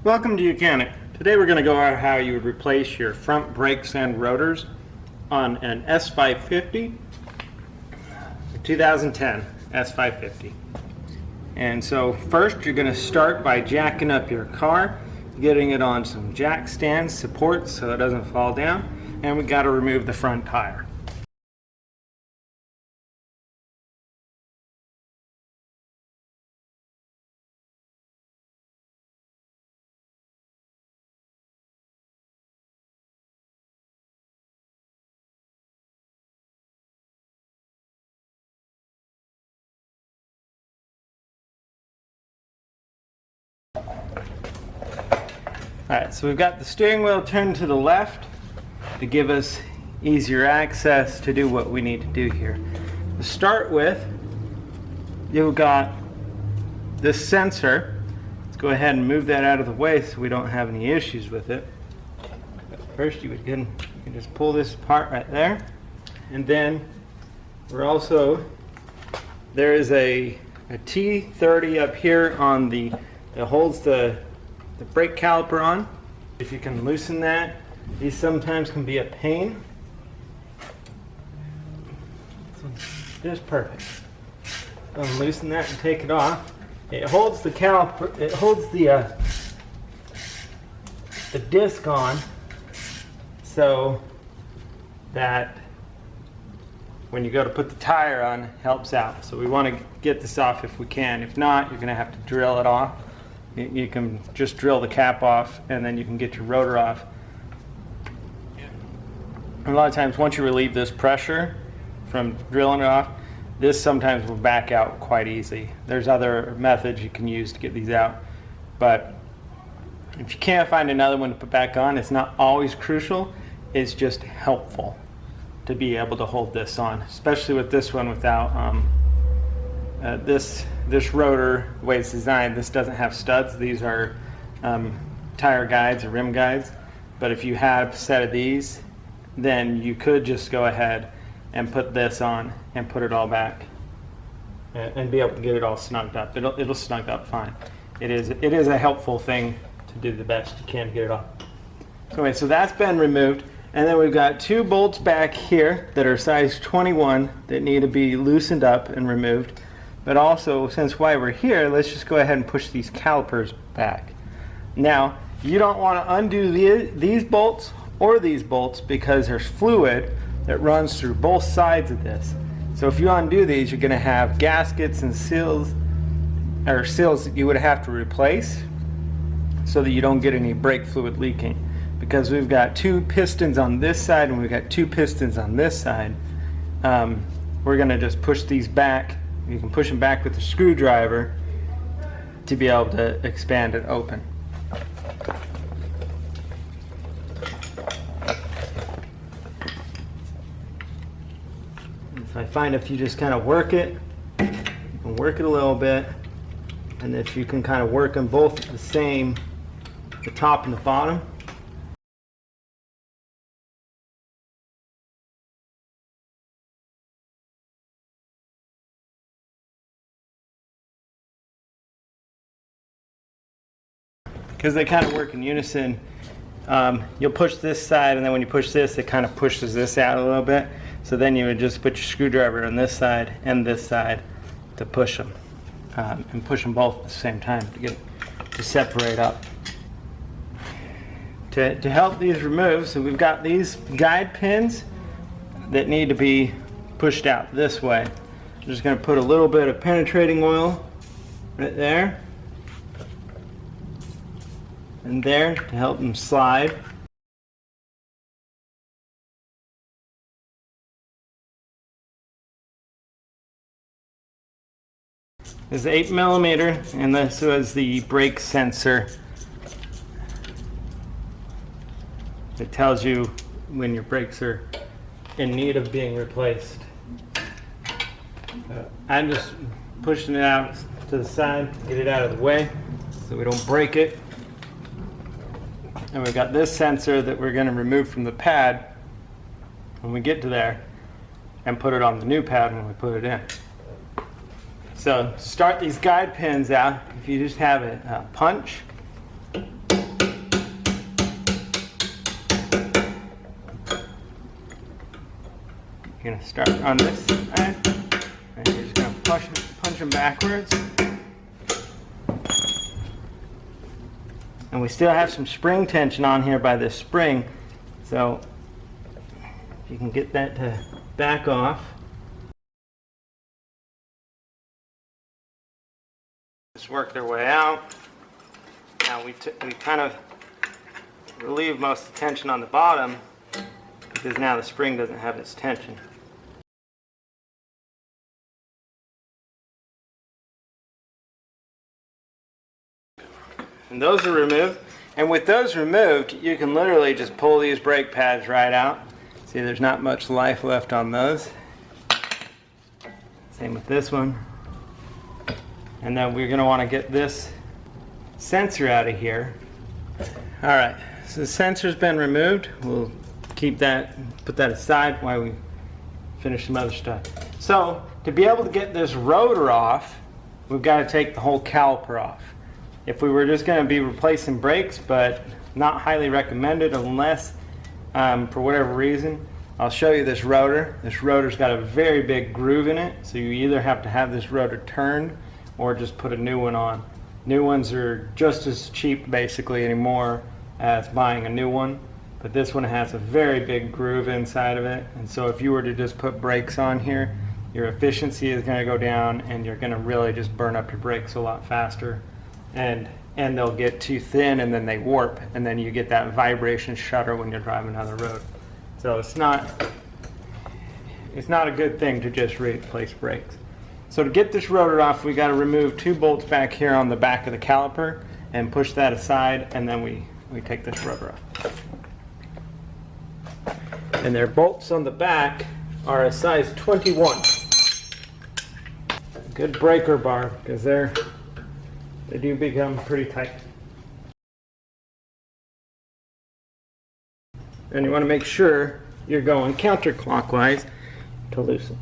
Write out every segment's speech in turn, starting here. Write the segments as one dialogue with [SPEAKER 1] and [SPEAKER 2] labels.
[SPEAKER 1] Welcome to YOUCANIC. Today we're going to go over how you would replace your front brakes and rotors on an S550, 2010 S550. And so first you're going to start by jacking up your car, getting it on some jack stand supports so it doesn't fall down, and we got to remove the front tire. Alright, so we've got the steering wheel turned to the left to give us easier access to do what we need to do here. To start with, you've got this sensor. Let's go ahead and move that out of the way so we don't have any issues with it. But first you can just pull this apart right there. And then there is a T30 up here on that holds the brake caliper on. If you can loosen that, these sometimes can be a pain. Just perfect. Loosen that and take it off. It holds the caliper. It holds the disc on, so that when you go to put the tire on, it helps out. So we want to get this off if we can. If not, you're going to have to drill it off. You can just drill the cap off and then you can get your rotor off. And a lot of times once you relieve this pressure from drilling it off, this sometimes will back out quite easy. There's other methods you can use to get these out, but if you can't find another one to put back on, it's not always crucial. It's just helpful to be able to hold this on, especially with this one without this rotor, the way it's designed, this doesn't have studs. These are tire guides or rim guides. But if you had a set of these, then you could just go ahead and put this on and put it all back and be able to get it all snugged up. It'll snug up fine. It is a helpful thing to do the best you can to get it off. So anyway, so that's been removed. And then we've got two bolts back here that are size 21 that need to be loosened up and removed. But also, since while we're here, let's just go ahead and push these calipers back. Now, you don't want to undo these bolts or these bolts because there's fluid that runs through both sides of this. So if you undo these, you're going to have gaskets and seals that you would have to replace so that you don't get any brake fluid leaking. Because we've got two pistons on this side and we've got two pistons on this side, we're going to just push these back. You can push them back with a screwdriver to be able to expand it open. I find if you just kind of work it, you can work it a little bit, and if you can kind of work them both the same, the top and the bottom, because they kind of work in unison. You'll push this side, and then when you push this, it kind of pushes this out a little bit. So then you would just put your screwdriver on this side and this side to push them, and push them both at the same time to separate up. To help these remove, so we've got these guide pins that need to be pushed out this way. I'm just going to put a little bit of penetrating oil right there and there to help them slide. This is 8mm, and this was the brake sensor. It tells you when your brakes are in need of being replaced. I'm just pushing it out to the side to get it out of the way so we don't break it. And we've got this sensor that we're going to remove from the pad when we get to there and put it on the new pad when we put it in. So to start these guide pins out, if you just have a punch, You're going to start on this side, and you're just going to punch them backwards. And we still have some spring tension on here by this spring, so if you can get that to back off. Just work their way out. Now we kind of relieve most of the tension on the bottom because now the spring doesn't have its tension. And those are removed. And with those removed, you can literally just pull these brake pads right out. See, there's not much life left on those. Same with this one. And then we're going to want to get this sensor out of here. Alright, so the sensor's been removed. We'll keep that, put that aside while we finish some other stuff. So, to be able to get this rotor off, we've got to take the whole caliper off. If we were just going to be replacing brakes, but not highly recommended unless, for whatever reason, I'll show you this rotor. This rotor's got a very big groove in it, so you either have to have this rotor turned or just put a new one on. New ones are just as cheap basically anymore as buying a new one, but this one has a very big groove inside of it, and so if you were to just put brakes on here, your efficiency is going to go down and you're going to really just burn up your brakes a lot faster, and they'll get too thin and then they warp, and then you get that vibration shudder when you're driving down the road. So it's not a good thing to just replace brakes. So to get this rotor off, we got to remove 2 bolts back here on the back of the caliper and push that aside, and then we take this rotor off. And their bolts on the back are a size 21. A good breaker bar, because they do become pretty tight. And you want to make sure you're going counterclockwise to loosen.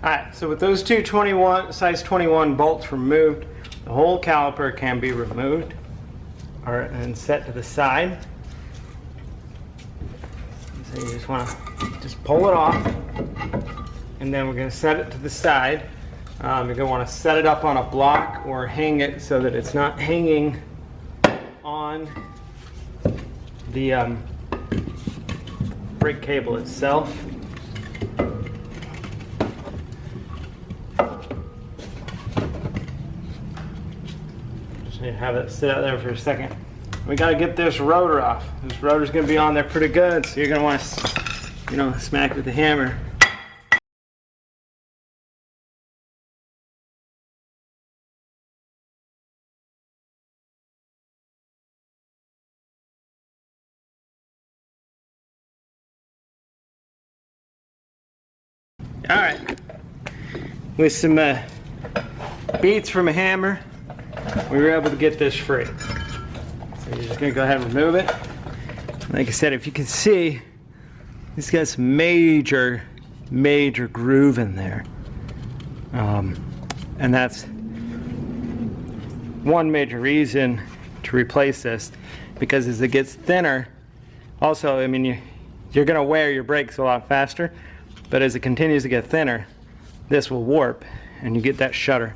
[SPEAKER 1] Alright, so with those two size 21 bolts removed, the whole caliper can be removed and set to the side. So you just want to just pull it off, and then we're going to set it to the side. You're going to want to set it up on a block or hang it so that it's not hanging on the brake cable itself. Have it sit out there for a second. We got to get this rotor off. This rotor's going to be on there pretty good, so you're going to want to, smack it with the hammer. All right. With some beats from a hammer, we were able to get this free. So you're just going to go ahead and remove it. Like I said, if you can see, it's got some major groove in there. And that's one major reason to replace this, because as it gets thinner, also, I mean, you're going to wear your brakes a lot faster, but as it continues to get thinner, this will warp and you get that shudder.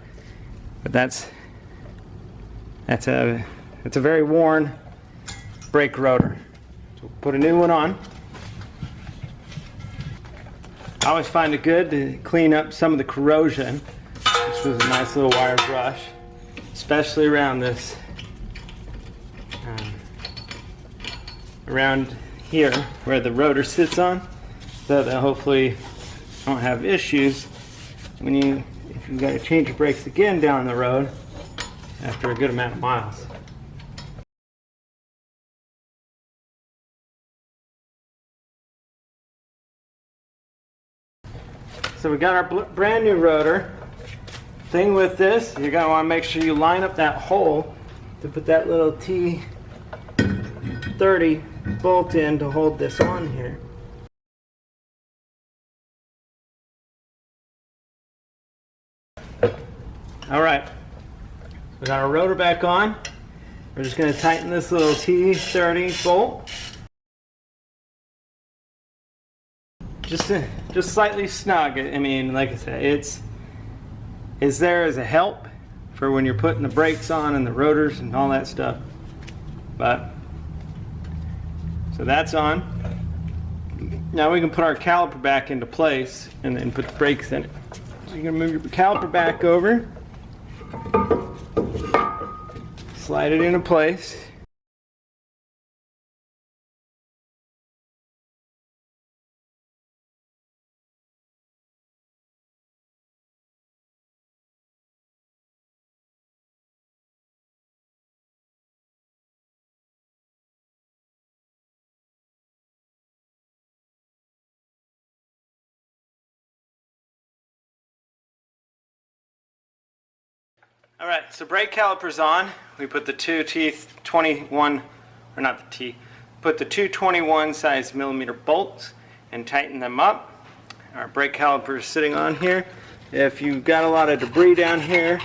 [SPEAKER 1] But that's a very worn brake rotor. So put a new one on. I always find it good to clean up some of the corrosion. This was a nice little wire brush, especially around this, around here where the rotor sits on, so that hopefully don't have issues when if you've got to change your brakes again down the road after a good amount of miles. so we got our brand new rotor. Thing with this, you're going to want to make sure you line up that hole to put that little T30 bolt in to hold this on here. Alright, we got our rotor back on. We're just going to tighten this little T30 bolt. Just slightly snug. I mean, like I said, it's there as a help for when you're putting the brakes on and the rotors and all that stuff. But so that's on. Now we can put our caliper back into place and then put the brakes in it. So you're going to move your caliper back over, slide it into place. Alright, so brake caliper's on. We put the two T21, or not the T, put the 221 size millimeter bolts and tighten them up. Our brake caliper is sitting on here. If you've got a lot of debris down here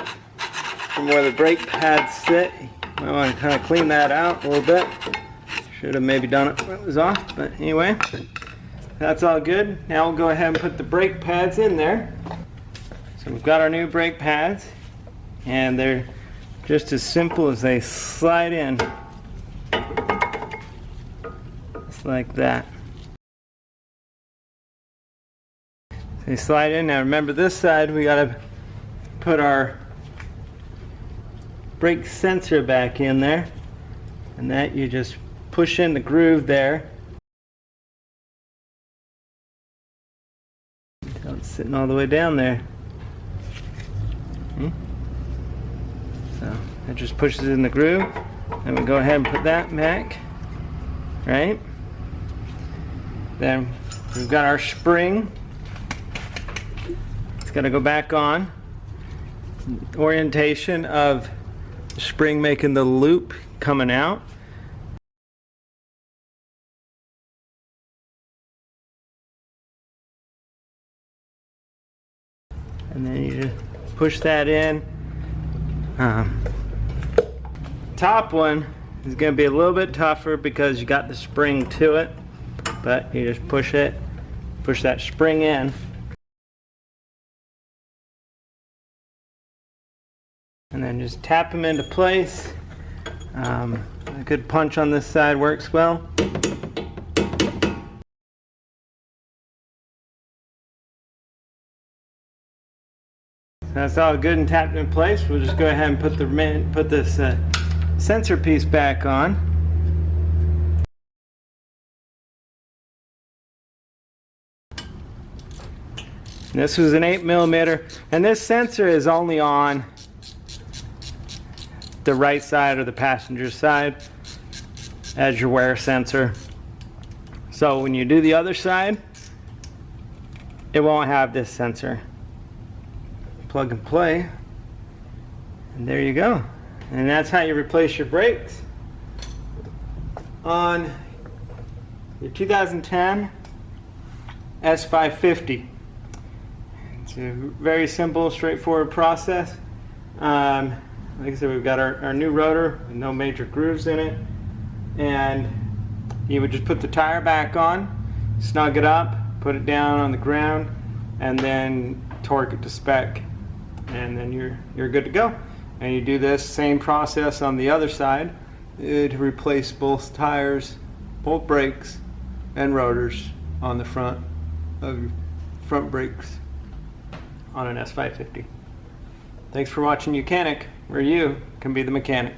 [SPEAKER 1] from where the brake pads sit, you might want to kind of clean that out a little bit. Should have maybe done it when it was off, but anyway, that's all good. Now we'll go ahead and put the brake pads in there. So we've got our new brake pads. And they're just as simple as they slide in, just like that. They slide in. Now remember, this side we got to put our brake sensor back in there, and that you just push in the groove there until it's sitting all the way down there. So it just pushes in the groove, and we go ahead and put that back, right? Then we've got our spring. It's got to go back on. Orientation of the spring making the loop coming out. And then you just push that in. Top one is going to be a little bit tougher because you got the spring to it, but you just push that spring in, and then just tap them into place. A good punch on this side works well. That's all good and tapped in place. We'll just go ahead and put this sensor piece back on. This was an 8mm, and this sensor is only on the right side or the passenger side as your wear sensor. So when you do the other side, it won't have this sensor. Plug and play, and there you go. And that's how you replace your brakes on your 2010 S550. It's a very simple, straightforward process. Like I said, we've got our new rotor with no major grooves in it, and you would just put the tire back on, snug it up, put it down on the ground, and then torque it to spec. And then you're good to go. And you do this same process on the other side to replace both tires, both brakes, and rotors on the front of your front brakes on an S550. Thanks for watching YOUCANIC, where you can be the mechanic.